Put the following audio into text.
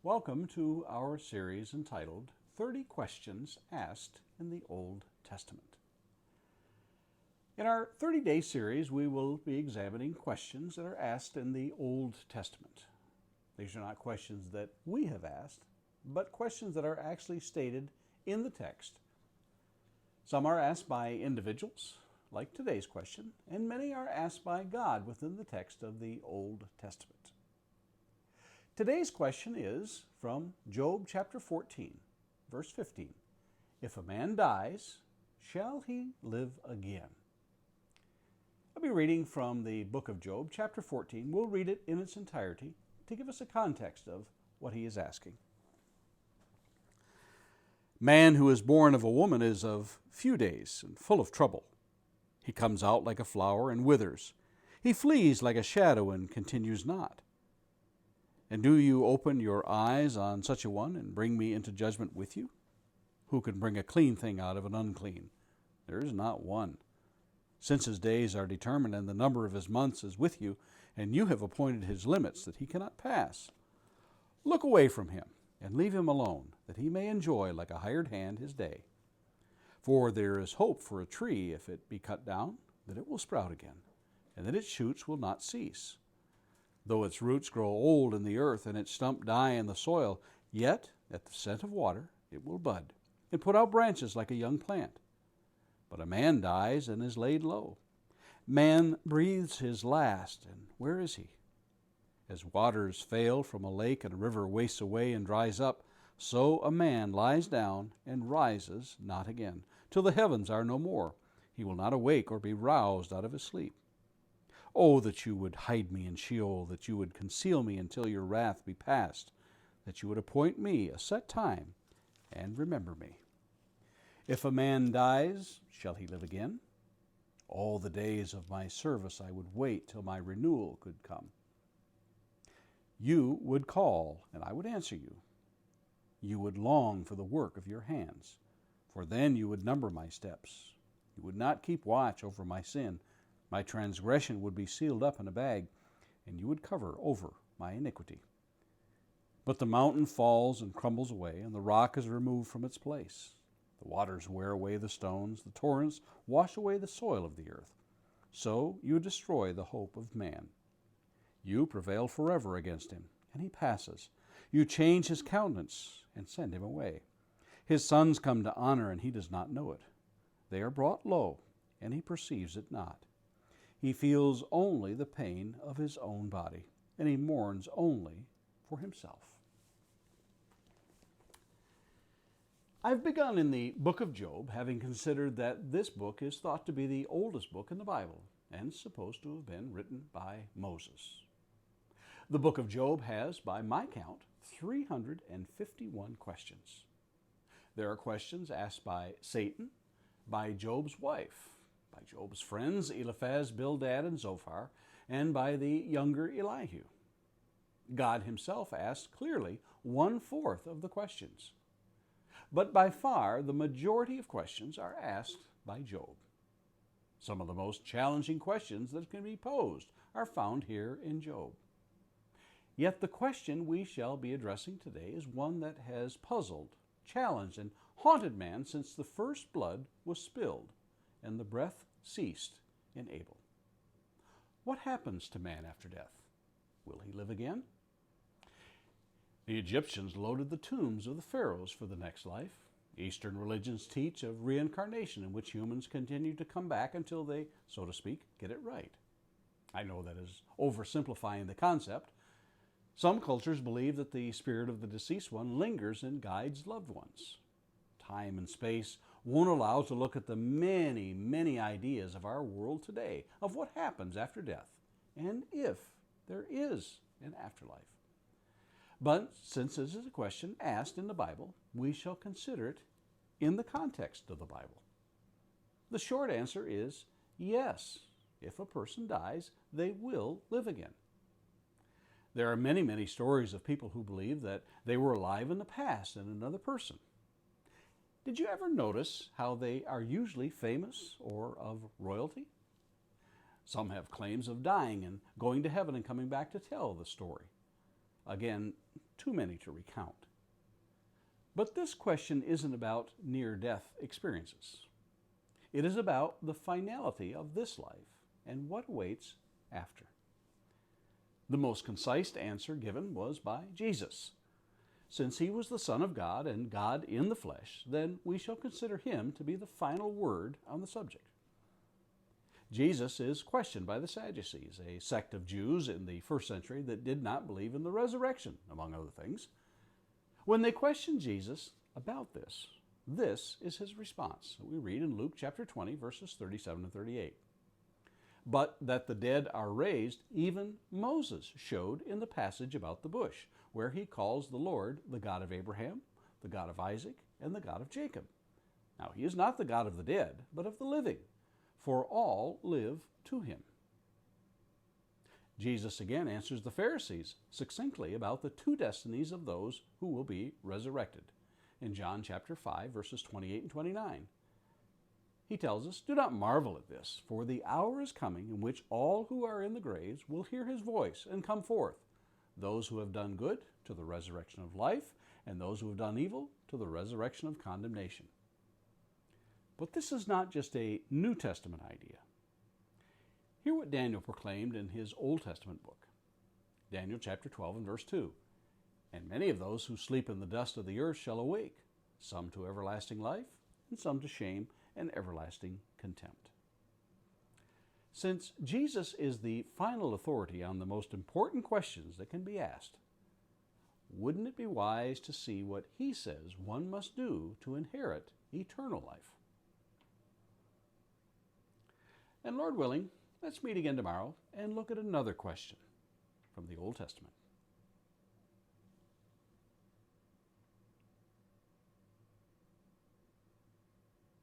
Welcome to our series entitled 30 Questions Asked in the Old Testament. In our 30-day series, we will be examining questions that are asked in the Old Testament. These are not questions that we have asked, but questions that are actually stated in the text. Some are asked by individuals, like today's question, and many are asked by God within the text of the Old Testament. Today's question is from Job chapter 14, verse 15. If a man dies, shall he live again? I'll be reading from the book of Job, chapter 14. We'll read it in its entirety to give us a context of what he is asking. Man who is born of a woman is of few days and full of trouble. He comes out like a flower and withers. He flees like a shadow and continues not. And do you open your eyes on such a one and bring me into judgment with you? Who can bring a clean thing out of an unclean? There is not one. Since his days are determined and the number of his months is with you, and you have appointed his limits that he cannot pass. Look away from him and leave him alone, that he may enjoy like a hired hand his day. For there is hope for a tree, if it be cut down, that it will sprout again, and that its shoots will not cease. Though its roots grow old in the earth, and its stump die in the soil, yet at the scent of water it will bud, and put out branches like a young plant. But a man dies and is laid low. Man breathes his last, and where is he? As waters fail from a lake and a river wastes away and dries up, so a man lies down and rises not again, till the heavens are no more. He will not awake or be roused out of his sleep. Oh, that you would hide me in Sheol, that you would conceal me until your wrath be past, that you would appoint me a set time and remember me. If a man dies, shall he live again? All the days of my service I would wait till my renewal could come. You would call, and I would answer you. You would long for the work of your hands, for then you would number my steps. You would not keep watch over my sin. My transgression would be sealed up in a bag, and you would cover over my iniquity. But the mountain falls and crumbles away, and the rock is removed from its place. The waters wear away the stones, the torrents wash away the soil of the earth. So you destroy the hope of man. You prevail forever against him, and he passes. You change his countenance and send him away. His sons come to honor, and he does not know it. They are brought low, and he perceives it not. He feels only the pain of his own body, and he mourns only for himself. I've begun in the book of Job, having considered that this book is thought to be the oldest book in the Bible, and supposed to have been written by Moses. The book of Job has, by my count, 351 questions. There are questions asked by Satan, by Job's wife, by Job's friends Eliphaz, Bildad, and Zophar, and by the younger Elihu. God himself asked clearly 1/4 of the questions. But by far, the majority of questions are asked by Job. Some of the most challenging questions that can be posed are found here in Job. Yet the question we shall be addressing today is one that has puzzled, challenged, and haunted man since the first blood was spilled and the breath ceased in Abel. What happens to man after death? Will he live again? The Egyptians loaded the tombs of the pharaohs for the next life. Eastern religions teach of reincarnation, in which humans continue to come back until they, so to speak, get it right. I know that is oversimplifying the concept. Some cultures believe that the spirit of the deceased one lingers and guides loved ones. Time and space won't allow to look at the many, many ideas of our world today of what happens after death, and if there is an afterlife. But since this is a question asked in the Bible, we shall consider it in the context of the Bible. The short answer is yes. If a person dies, they will live again. There are many, many stories of people who believe that they were alive in the past in another person. Did you ever notice how they are usually famous or of royalty? Some have claims of dying and going to heaven and coming back to tell the story. Again, too many to recount. But this question isn't about near-death experiences. It is about the finality of this life and what awaits after. The most concise answer given was by Jesus. Since he was the Son of God and God in the flesh, then we shall consider him to be the final word on the subject. Jesus is questioned by the Sadducees, a sect of Jews in the first century that did not believe in the resurrection, among other things. When they questioned Jesus about this, this is his response. We read in Luke chapter 20, verses 37 and 38. But that the dead are raised, even Moses showed in the passage about the bush, where he calls the Lord the God of Abraham, the God of Isaac, and the God of Jacob. Now, he is not the God of the dead, but of the living, for all live to him. Jesus again answers the Pharisees succinctly about the two destinies of those who will be resurrected in John chapter 5, verses 28 and 29. He tells us, "Do not marvel at this, for the hour is coming in which all who are in the graves will hear his voice and come forth, those who have done good to the resurrection of life, and those who have done evil to the resurrection of condemnation." But this is not just a New Testament idea. Hear what Daniel proclaimed in his Old Testament book. Daniel chapter 12 and verse 2. "And many of those who sleep in the dust of the earth shall awake, some to everlasting life, and some to shame and everlasting contempt." Since Jesus is the final authority on the most important questions that can be asked, wouldn't it be wise to see what he says one must do to inherit eternal life? And Lord willing, let's meet again tomorrow and look at another question from the Old Testament.